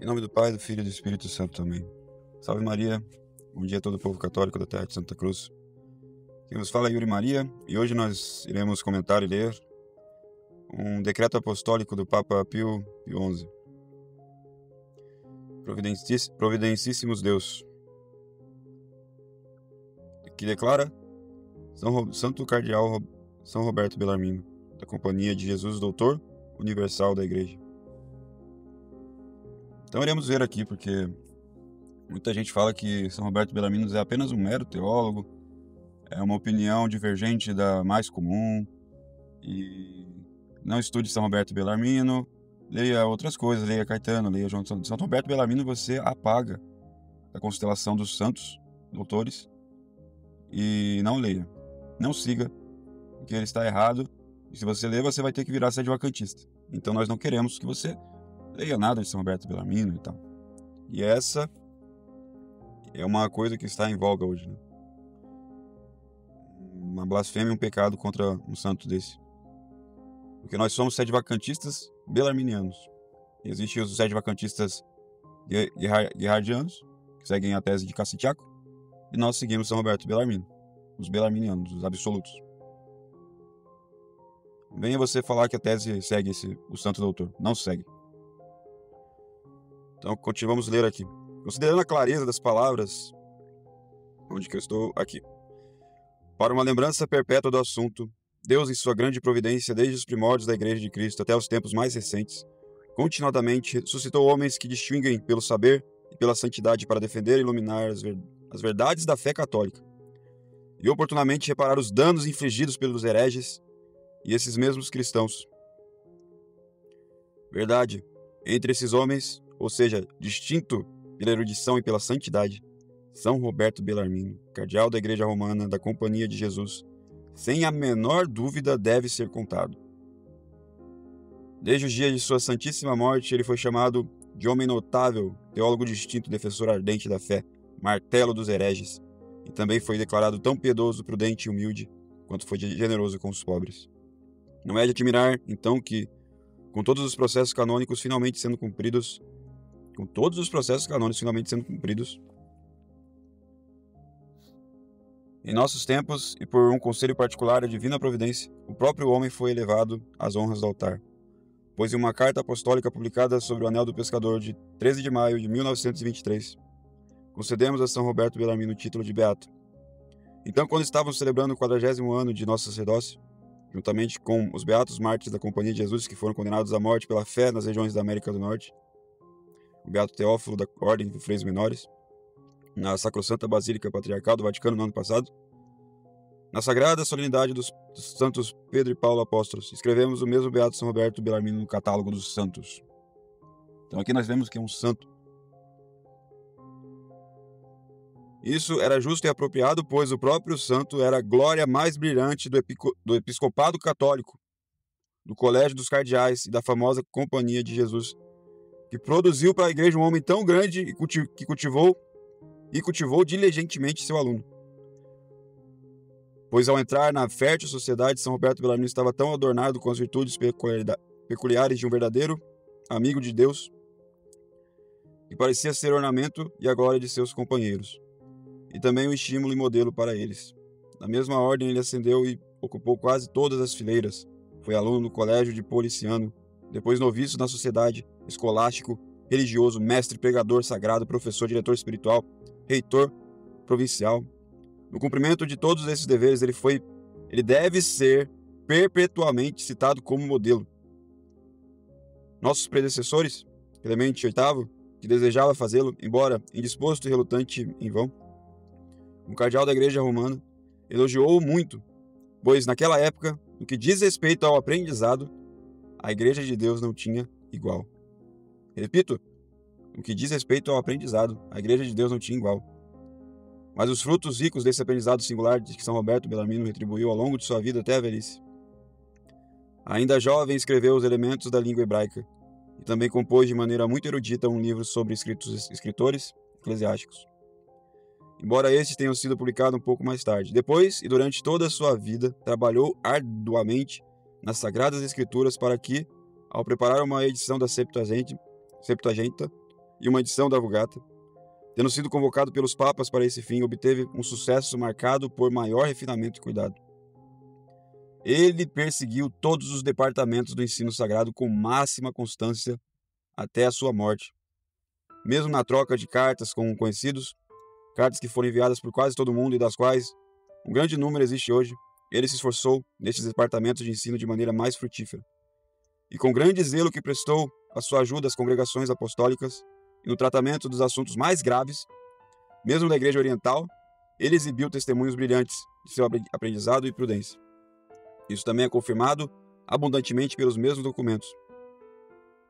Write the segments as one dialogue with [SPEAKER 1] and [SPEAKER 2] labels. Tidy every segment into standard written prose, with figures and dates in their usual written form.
[SPEAKER 1] Em nome do Pai, do Filho e do Espírito Santo. Amém. Salve Maria, bom dia a todo o povo católico da terra de Santa Cruz. Quem vos fala é Yuri Maria, e hoje nós iremos comentar e ler um decreto apostólico do Papa Pio XI. Providencíssimos Deus, que declara Santo Cardeal São Roberto Bellarmino, da Companhia de Jesus, Doutor Universal da Igreja. Então iremos ver aqui, porque muita gente fala que São Roberto Bellarmino é apenas um mero teólogo, é uma opinião divergente da mais comum, e não estude São Roberto Bellarmino, leia outras coisas, leia Caetano, leia João Santo. São Roberto Bellarmino você apaga da constelação dos santos doutores e não leia, não siga, porque ele está errado, e se você ler você vai ter que virar sedevacantista. Então nós não queremos que você leia nada de São Roberto Bellarmino e tal. E essa é uma coisa que está em voga hoje, né? Uma blasfêmia, um pecado contra um santo desse. Porque nós somos sedevacantistas belarminianos. Existem os sedevacantistas guerhardianos, que seguem a tese de Cassitiaco, e nós seguimos São Roberto Bellarmino, os belarminianos, os absolutos. Venha você falar que a tese segue o santo doutor. Não segue. Então, continuamos a ler aqui. Considerando a clareza das palavras, onde que eu estou? Aqui. Para uma lembrança perpétua do assunto, Deus, em sua grande providência, desde os primórdios da Igreja de Cristo até os tempos mais recentes, continuadamente suscitou homens que distinguem pelo saber e pela santidade para defender e iluminar as verdades da fé católica, e oportunamente reparar os danos infligidos pelos hereges e esses mesmos cristãos. Verdade, entre esses homens, ou seja, distinto pela erudição e pela santidade, São Roberto Bellarmino, cardeal da Igreja Romana da Companhia de Jesus, sem a menor dúvida deve ser contado. Desde os dias de sua santíssima morte, ele foi chamado de homem notável, teólogo distinto, defensor ardente da fé, martelo dos hereges, e também foi declarado tão piedoso, prudente e humilde, quanto foi generoso com os pobres. Não é de admirar, então, que, com todos os processos canônicos finalmente sendo cumpridos, em nossos tempos, e por um conselho particular da divina providência, o próprio homem foi elevado às honras do altar. Pois em uma carta apostólica publicada sobre o Anel do Pescador de 13 de maio de 1923, concedemos a São Roberto Bellarmino o título de beato. Então, quando estávamos celebrando o 40º ano de nosso sacerdócio, juntamente com os beatos mártires da Companhia de Jesus que foram condenados à morte pela fé nas regiões da América do Norte, o beato Teófilo da Ordem dos Freis Menores, na Sacrosanta Basílica Patriarcal do Vaticano no ano passado, na sagrada solenidade dos santos Pedro e Paulo apóstolos, escrevemos o mesmo beato São Roberto Bellarmino no catálogo dos santos. Então aqui nós vemos que é um santo. Isso era justo e apropriado, pois o próprio santo era a glória mais brilhante do episcopado católico, do colégio dos cardeais e da famosa Companhia de Jesus, que produziu para a igreja um homem tão grande que cultivou diligentemente seu aluno. Pois ao entrar na fértil sociedade, São Roberto Bellarmino estava tão adornado com as virtudes peculiares de um verdadeiro amigo de Deus, que parecia ser ornamento e a glória de seus companheiros, e também um estímulo e modelo para eles. Na mesma ordem ele ascendeu e ocupou quase todas as fileiras. Foi aluno no colégio de Policiano, depois noviço na sociedade, escolástico, religioso, mestre, pregador sagrado, professor, diretor espiritual, reitor provincial. No cumprimento de todos esses deveres, ele deve ser perpetuamente citado como modelo. Nossos predecessores, Clemente VIII, que desejava fazê-lo, embora indisposto e relutante em vão, um cardeal da Igreja Romana, elogiou-o muito, pois naquela época, no que diz respeito ao aprendizado, a Igreja de Deus não tinha igual. Repito, no que diz respeito ao aprendizado, a Igreja de Deus não tinha igual. Mas os frutos ricos desse aprendizado singular de que São Roberto Bellarmino retribuiu ao longo de sua vida até a velhice. Ainda jovem, escreveu os elementos da língua hebraica e também compôs de maneira muito erudita um livro sobre escritores eclesiásticos, embora estes tenham sido publicados um pouco mais tarde. Depois e durante toda a sua vida, trabalhou arduamente nas Sagradas Escrituras para que, ao preparar uma edição da Septuaginta, e uma edição da Vulgata. Tendo sido convocado pelos papas para esse fim, obteve um sucesso marcado por maior refinamento e cuidado. Ele perseguiu todos os departamentos do ensino sagrado com máxima constância até a sua morte. Mesmo na troca de cartas com conhecidos, cartas que foram enviadas por quase todo mundo e das quais um grande número existe hoje, ele se esforçou nestes departamentos de ensino de maneira mais frutífera. E com grande zelo que prestou a sua ajuda às congregações apostólicas e no tratamento dos assuntos mais graves, mesmo da Igreja Oriental, ele exibiu testemunhos brilhantes de seu aprendizado e prudência. Isso também é confirmado abundantemente pelos mesmos documentos,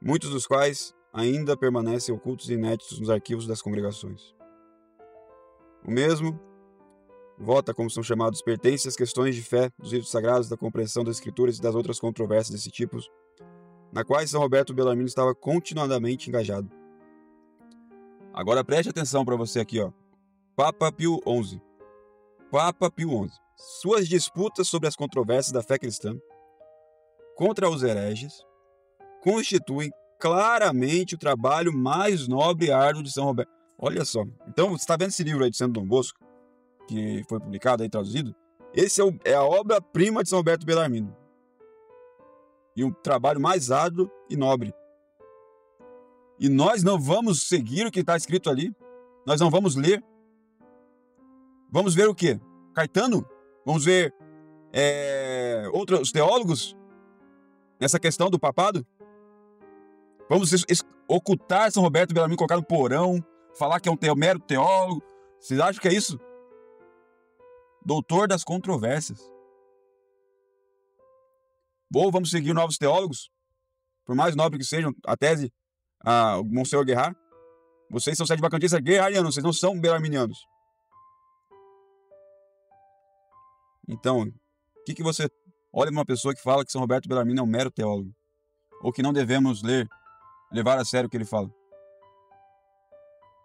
[SPEAKER 1] muitos dos quais ainda permanecem ocultos e inéditos nos arquivos das congregações. O mesmo vota, como são chamados, pertence às questões de fé, dos ritos sagrados, da compreensão das escrituras e das outras controvérsias desse tipo, na quais São Roberto Bellarmino estava continuadamente engajado. Agora preste atenção para você aqui, ó. Papa Pio XI. Papa Pio XI. Suas disputas sobre as controvérsias da fé cristã contra os hereges constituem claramente o trabalho mais nobre e árduo de São Roberto. Olha só. Então, você está vendo esse livro aí de Santo Dom Bosco, que foi publicado aí, traduzido? Esse é a obra-prima de São Roberto Bellarmino. E um trabalho mais árduo e nobre. E nós não vamos seguir o que está escrito ali? Nós não vamos ler? Vamos ver o quê? Caetano? Vamos ver outros teólogos nessa questão do papado? Vamos ocultar São Roberto Bellarmino, colocar no porão, falar que é um mero teólogo? Vocês acham que é isso? Doutor das controvérsias. Ou vamos seguir novos teólogos? Por mais nobre que sejam, a tese, o Monsenhor Guerard. Vocês são sede-vacantistas guerrarianos, vocês não são belarminianos. Então, o que você olha para uma pessoa que fala que São Roberto Bellarmino é um mero teólogo? Ou que não devemos levar a sério o que ele fala?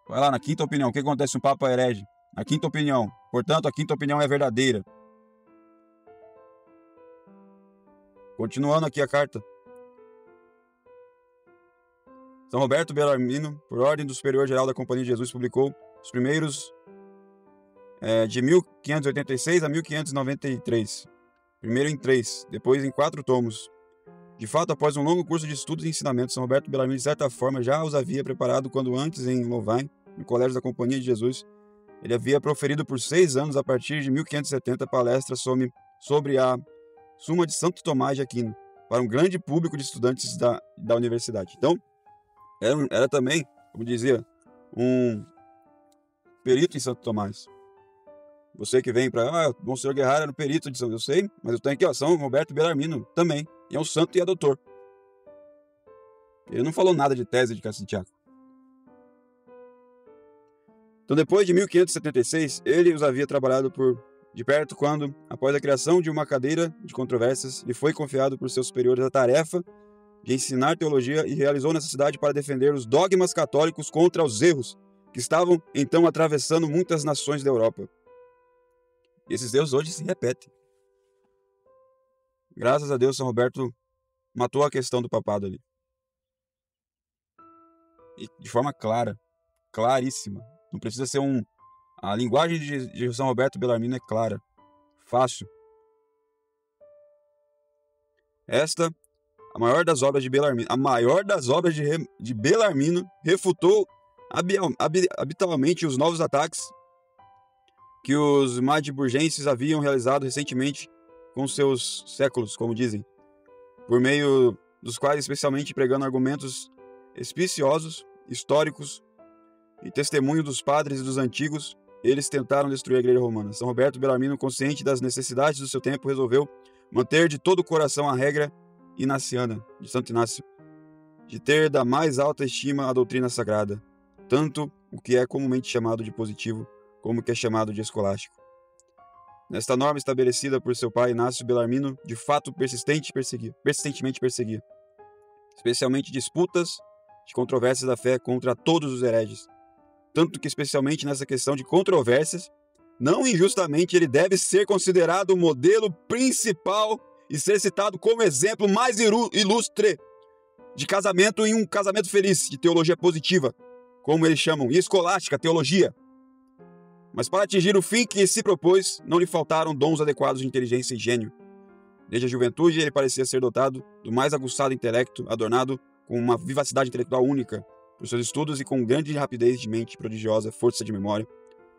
[SPEAKER 1] Vai lá, na quinta opinião, o que acontece se um Papa herege? Na quinta opinião. Portanto, a quinta opinião é verdadeira. Continuando aqui a carta. São Roberto Bellarmino, por ordem do Superior Geral da Companhia de Jesus, publicou os primeiros de 1586 a 1593. Primeiro em 3, depois em 4 tomos. De fato, após um longo curso de estudos e ensinamentos, São Roberto Bellarmino, de certa forma, já os havia preparado quando antes, em Louvain, no Colégio da Companhia de Jesus, ele havia proferido por 6 anos, a partir de 1570, palestras sobre a Suma de Santo Tomás de Aquino, para um grande público de estudantes da universidade. Então, era também, como dizia, um perito em Santo Tomás. Você que vem para, o Monsenhor Guerrard era o perito de São, eu sei, mas eu tenho aqui, ó, São Roberto Bellarmino também, e é um santo e é doutor. Ele não falou nada de tese de Cassitiaco. Então, depois de 1576, ele os havia trabalhado de perto quando, após a criação de uma cadeira de controvérsias, lhe foi confiado por seus superiores a tarefa de ensinar teologia e realizou nessa cidade para defender os dogmas católicos contra os erros que estavam, então, atravessando muitas nações da Europa. E esses erros hoje se repetem. Graças a Deus, São Roberto matou a questão do papado ali. E de forma clara, claríssima. Não precisa ser A linguagem de São Roberto Bellarmino é clara, fácil. Esta, a maior das obras de Bellarmino, de Bellarmino, refutou habitualmente os novos ataques que os magdeburgenses haviam realizado recentemente com seus séculos, como dizem, por meio dos quais, especialmente pregando argumentos espiciosos, históricos e testemunho dos padres e dos antigos, eles tentaram destruir a Igreja Romana. São Roberto Bellarmino, consciente das necessidades do seu tempo, resolveu manter de todo o coração a regra inaciana de Santo Inácio, de ter da mais alta estima a doutrina sagrada, tanto o que é comumente chamado de positivo, como o que é chamado de escolástico. Nesta norma estabelecida por seu pai Inácio Bellarmino, de fato persistentemente perseguia, especialmente disputas de controvérsias da fé contra todos os hereges, tanto que, especialmente nessa questão de controvérsias, não injustamente ele deve ser considerado o modelo principal e ser citado como exemplo mais ilustre de casamento em um casamento feliz, de teologia positiva. como eles chamam, e escolástica, teologia. Mas para atingir o fim que se propôs, não lhe faltaram dons adequados de inteligência e gênio. Desde a juventude, ele parecia ser dotado do mais aguçado intelecto, adornado com uma vivacidade intelectual única por seus estudos e com grande rapidez de mente, prodigiosa força de memória,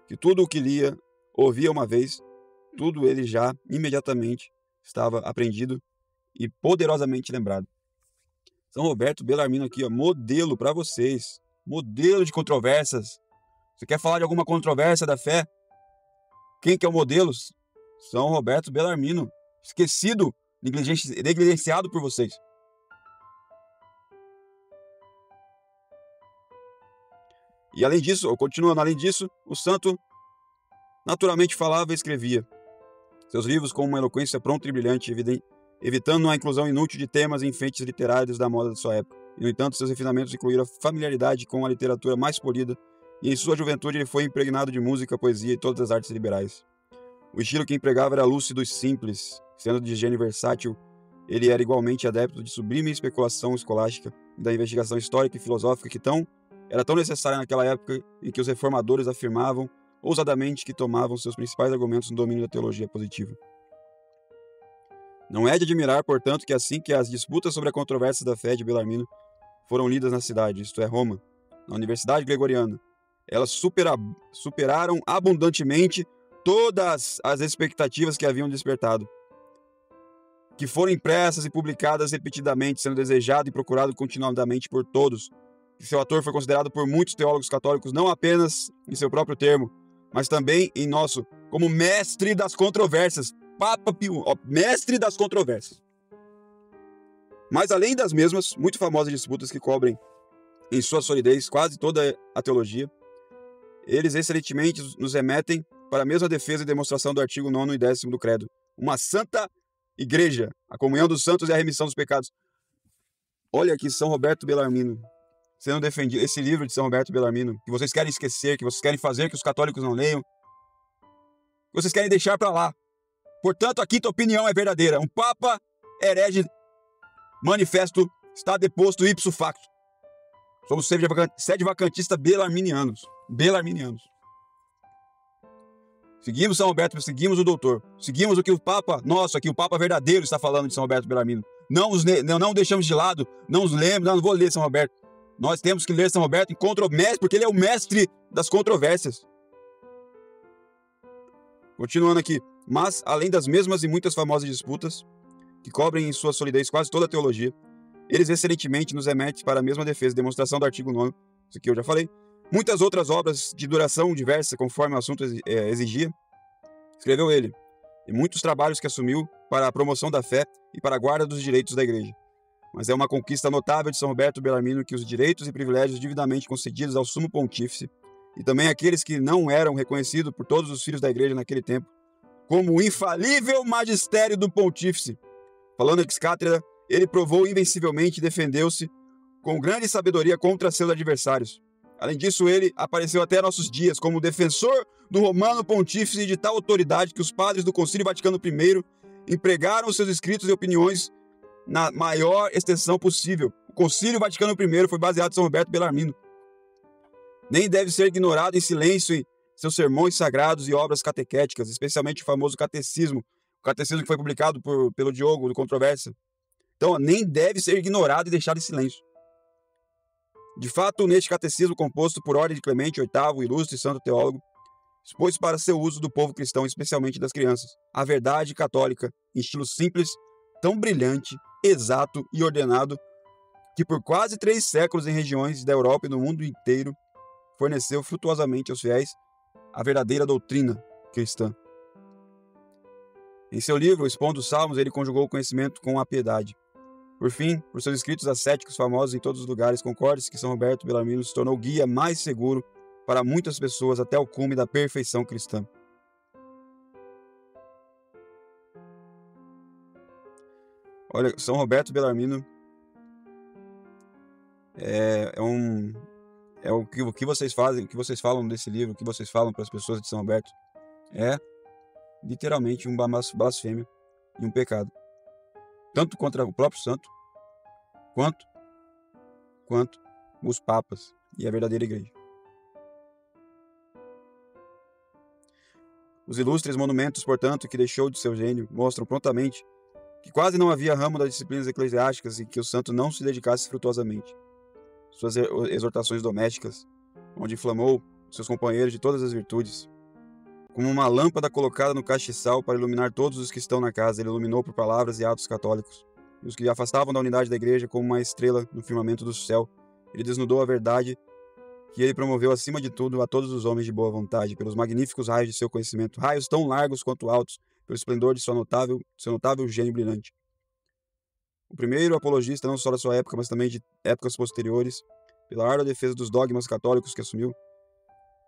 [SPEAKER 1] que tudo o que lia, ouvia uma vez, tudo ele já imediatamente estava aprendido e poderosamente lembrado. São Roberto Bellarmino aqui, ó, modelo para vocês, modelo de controvérsias. Você quer falar de alguma controvérsia da fé? Quem que é o modelo? São Roberto Bellarmino, esquecido, negligenciado por vocês. E além disso, continuando, além disso, o santo naturalmente falava e escrevia seus livros com uma eloquência pronta e brilhante, evitando a inclusão inútil de temas e enfeites literários da moda de sua época. E, no entanto, seus refinamentos incluíram a familiaridade com a literatura mais polida, e em sua juventude ele foi impregnado de música, poesia e todas as artes liberais. O estilo que empregava era lúcido e simples, sendo de gênio versátil, ele era igualmente adepto de sublime especulação escolástica e da investigação histórica e filosófica que era tão necessária naquela época em que os reformadores afirmavam ousadamente que tomavam seus principais argumentos no domínio da teologia positiva. Não é de admirar, portanto, que assim que as disputas sobre a controvérsia da fé de Bellarmino foram lidas na cidade, isto é, Roma, na Universidade Gregoriana, elas superaram abundantemente todas as expectativas que haviam despertado, que foram impressas e publicadas repetidamente, sendo desejado e procurado continuadamente por todos. E seu autor foi considerado por muitos teólogos católicos não apenas em seu próprio termo, mas também em nosso, como mestre das controvérsias, Papa Pio, mestre das controvérsias. Mas além das mesmas, muito famosas disputas que cobrem em sua solidez quase toda a teologia, eles excelentemente nos remetem para a mesma defesa e demonstração do artigo 9º e 10º do Credo. Uma santa igreja, a comunhão dos santos e a remissão dos pecados. Olha aqui São Roberto Bellarmino sendo defendido, esse livro de São Roberto Bellarmino, que vocês querem esquecer, que vocês querem fazer que os católicos não leiam, que vocês querem deixar para lá. Portanto, a quinta opinião é verdadeira. Um papa herege manifesto está deposto ipso facto. Somos sede vacantista belarminianos. Seguimos São Roberto, seguimos o doutor. Seguimos o que o Papa, aqui o Papa verdadeiro está falando de São Roberto Bellarmino. Não deixamos de lado, não os lemos, não vou ler São Roberto. Nós temos que ler São Roberto em controvérsia, porque ele é o mestre das controvérsias. Continuando aqui. Mas, além das mesmas e muitas famosas disputas, que cobrem em sua solidez quase toda a teologia, eles excelentemente nos remetem para a mesma defesa e demonstração do artigo 9º, isso aqui eu já falei, muitas outras obras de duração diversa, conforme o assunto exigia, escreveu ele, e muitos trabalhos que assumiu para a promoção da fé e para a guarda dos direitos da Igreja. Mas é uma conquista notável de São Roberto Bellarmino que os direitos e privilégios devidamente concedidos ao sumo pontífice, e também aqueles que não eram reconhecidos por todos os filhos da Igreja naquele tempo, como o infalível magistério do pontífice. Falando ex cátedra, ele provou invencivelmente e defendeu-se com grande sabedoria contra seus adversários. Além disso, ele apareceu até nossos dias como defensor do romano pontífice de tal autoridade que os padres do Concílio Vaticano I empregaram seus escritos e opiniões na maior extensão possível. O Concílio Vaticano I foi baseado em São Roberto Bellarmino. Nem deve ser ignorado em silêncio em seus sermões sagrados e obras catequéticas, especialmente o famoso catecismo, o catecismo que foi publicado pelo Diogo do Controvérsia. Então, nem deve ser ignorado e deixado em silêncio. De fato, neste catecismo composto por ordem de Clemente VIII, ilustre santo teólogo, expôs para seu uso do povo cristão, especialmente das crianças, a verdade católica, em estilo simples, tão brilhante, exato e ordenado, que por quase 3 séculos em regiões da Europa e do mundo inteiro, forneceu frutuosamente aos fiéis a verdadeira doutrina cristã. Em seu livro, Expondo os Salmos, ele conjugou o conhecimento com a piedade. Por fim, por seus escritos ascéticos famosos em todos os lugares, concorde-se que São Roberto Bellarmino se tornou o guia mais seguro para muitas pessoas até o cume da perfeição cristã. Olha, São Roberto Bellarmino o que vocês fazem, o que vocês falam desse livro, o que vocês falam para as pessoas de São Roberto é literalmente uma blasfêmia e um pecado. Tanto contra o próprio santo, quanto os papas e a verdadeira igreja. Os ilustres monumentos, portanto, que deixou de seu gênio, mostram prontamente que quase não havia ramo das disciplinas eclesiásticas em que o santo não se dedicasse frutuosamente. Suas exortações domésticas, onde inflamou seus companheiros de todas as virtudes, como uma lâmpada colocada no castiçal para iluminar todos os que estão na casa, ele iluminou por palavras e atos católicos, e os que afastavam da unidade da igreja como uma estrela no firmamento do céu. Ele desnudou a verdade que ele promoveu acima de tudo a todos os homens de boa vontade, pelos magníficos raios de seu conhecimento, raios tão largos quanto altos, pelo esplendor de seu notável gênio brilhante. O primeiro apologista não só da sua época, mas também de épocas posteriores, pela árdua defesa dos dogmas católicos que assumiu,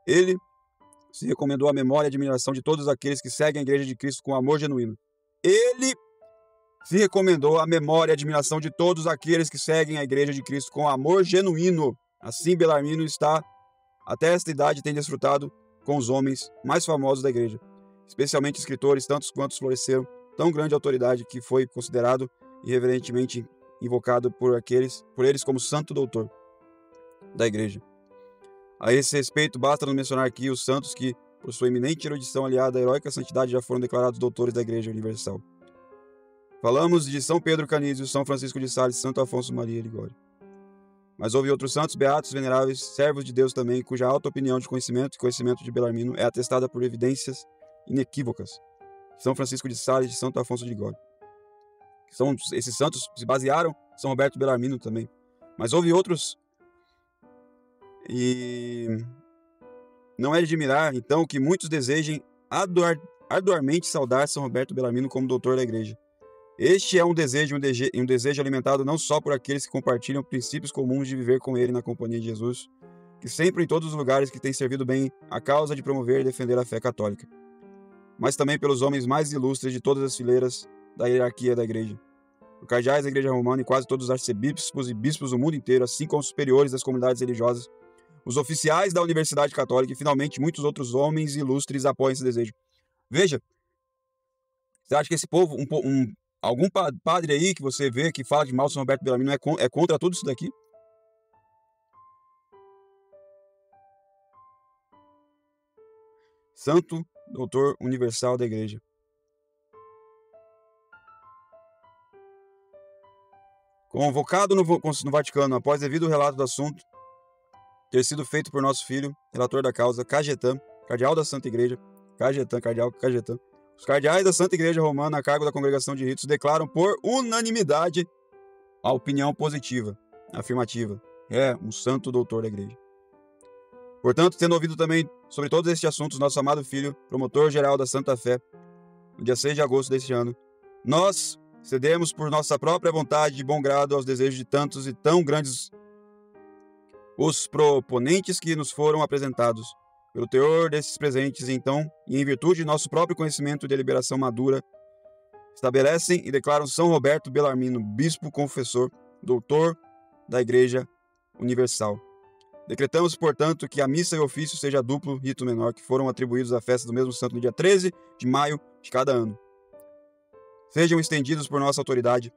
[SPEAKER 1] ele se recomendou à memória e admiração de todos aqueles que seguem a Igreja de Cristo com amor genuíno. Ele se recomendou à memória e admiração de todos aqueles que seguem a Igreja de Cristo com amor genuíno. Assim, Belarmino está, até esta idade, tem desfrutado com os homens mais famosos da Igreja, especialmente escritores, tantos quantos floresceram, tão grande autoridade que foi considerado e reverentemente invocado por eles como santo doutor da Igreja. A esse respeito, basta nos mencionar aqui os santos que, por sua eminente erudição aliada à heróica santidade, já foram declarados doutores da Igreja Universal. Falamos de São Pedro Canísio, São Francisco de Sales, Santo Afonso Maria Ligório. Mas houve outros santos, beatos, veneráveis, servos de Deus também, cuja alta opinião de conhecimento e conhecimento de Belarmino é atestada por evidências inequívocas. São Francisco de Sales e Santo Afonso de Ligório. Esses santos se basearam em São Roberto Belarmino também. Mas houve outros. E não é de admirar, então, que muitos desejem arduamente saudar São Roberto Belarmino como doutor da Igreja. Este é um desejo alimentado não só por aqueles que compartilham princípios comuns de viver com ele na companhia de Jesus, que sempre em todos os lugares que tem servido bem a causa de promover e defender a fé católica, mas também pelos homens mais ilustres de todas as fileiras da hierarquia da Igreja. Os cardeais da Igreja Romana e quase todos os arcebispos e bispos do mundo inteiro, assim como os superiores das comunidades religiosas, os oficiais da Universidade Católica e, finalmente, muitos outros homens ilustres apoiam esse desejo. Veja, você acha que esse povo, algum padre aí que você vê que fala de mal de São Roberto Belarmino é contra tudo isso daqui? Santo Doutor Universal da Igreja. Convocado no Vaticano após devido relato do assunto ter sido feito por nosso filho, relator da causa, Cajetan, cardeal da Santa Igreja, cardeal Cajetan, os cardeais da Santa Igreja Romana, a cargo da Congregação de Ritos, declaram por unanimidade a opinião positiva, afirmativa. É um santo doutor da Igreja. Portanto, tendo ouvido também sobre todos estes assuntos, nosso amado filho, promotor-geral da Santa Fé, no dia 6 de agosto deste ano, nós cedemos por nossa própria vontade e bom grado aos desejos de tantos e tão grandes os proponentes que nos foram apresentados. Pelo teor desses presentes, então, e em virtude de nosso próprio conhecimento e deliberação madura, estabelecem e declaram São Roberto Belarmino, bispo confessor, doutor da Igreja Universal. Decretamos, portanto, que a missa e o ofício seja duplo rito menor, que foram atribuídos à festa do mesmo santo no dia 13 de maio de cada ano. Sejam estendidos por nossa autoridade,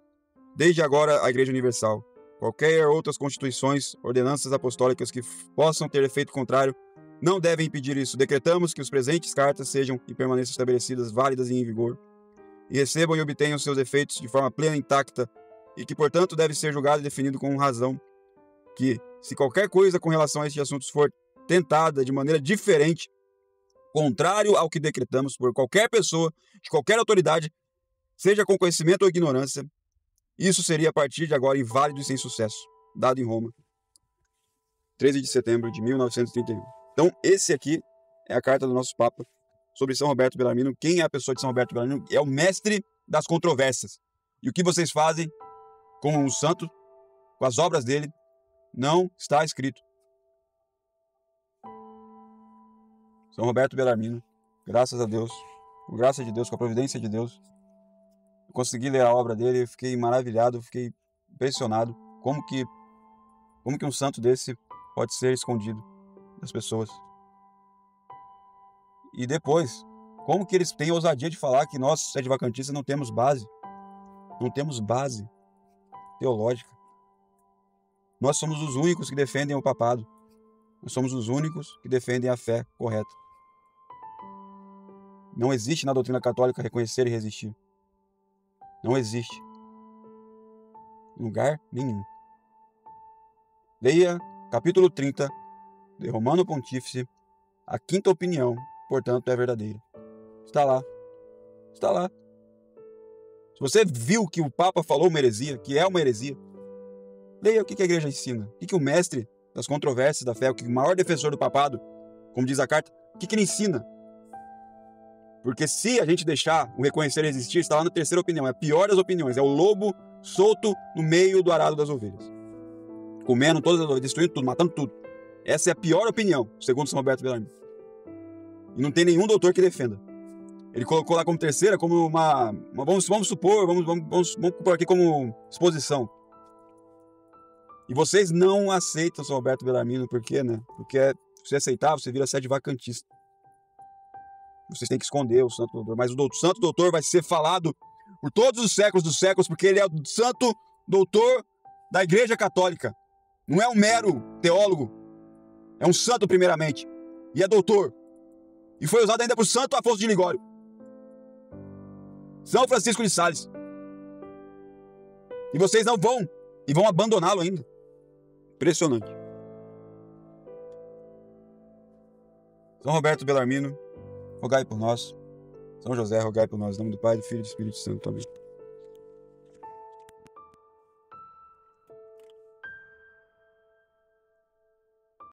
[SPEAKER 1] desde agora, à Igreja Universal. Qualquer outras constituições, ordenanças apostólicas que possam ter efeito contrário, não devem impedir isso. Decretamos que os presentes cartas sejam e permaneçam estabelecidas, válidas e em vigor, e recebam e obtenham seus efeitos de forma plena e intacta, e que, portanto, deve ser julgado e definido com razão, que, se qualquer coisa com relação a estes assuntos for tentada de maneira diferente, contrário ao que decretamos por qualquer pessoa, de qualquer autoridade, seja com conhecimento ou ignorância, isso seria a partir de agora inválido e sem sucesso. Dado em Roma, 13 de setembro de 1931. Então, esse aqui é a carta do nosso Papa sobre São Roberto Belarmino. Quem é a pessoa de São Roberto Belarmino? É o mestre das controvérsias. E o que vocês fazem com um santo, com as obras dele, não está escrito. São Roberto Belarmino, graças a Deus, com graça de Deus, com a providência de Deus, eu consegui ler a obra dele, eu fiquei maravilhado, fiquei impressionado como que um santo desse pode ser escondido das pessoas. E depois, como que eles têm a ousadia de falar que nós, sede-vacantistas, não temos base teológica. Nós somos os únicos que defendem o papado. Nós somos os únicos que defendem a fé correta. Não existe na doutrina católica reconhecer e resistir. Não existe. Em lugar nenhum. Leia capítulo 30 de Romano Pontífice. A quinta opinião, portanto, é verdadeira. Está lá. Está lá. Se você viu que o Papa falou uma heresia, que é uma heresia, leia o que a igreja ensina. O que o mestre das controvérsias da fé, o que o maior defensor do papado, como diz a carta, o que ele ensina? Porque se a gente deixar o reconhecer e resistir, está lá na terceira opinião. É a pior das opiniões. É o lobo solto no meio do arado das ovelhas. Comendo todas as ovelhas, destruindo tudo, matando tudo. Essa é a pior opinião, segundo São Roberto Bellarmino. E não tem nenhum doutor que defenda. Ele colocou lá como terceira, como uma vamos supor, vamos pôr aqui como exposição. E vocês não aceitam São Roberto Bellarmino, por quê, né? Porque se aceitar, você vira sede vacantista. Vocês têm que esconder o Santo Doutor. Mas o Santo Doutor vai ser falado por todos os séculos dos séculos, porque ele é o Santo Doutor da Igreja Católica. Não é um mero teólogo. É um santo, primeiramente. E é doutor. E foi usado ainda por Santo Afonso de Ligório. São Francisco de Sales. E vocês não vão. E vão abandoná-lo ainda. Impressionante. São Roberto Bellarmino, rogai por nós. São José, rogai por nós. Em nome do Pai, do Filho e do Espírito Santo. Amém.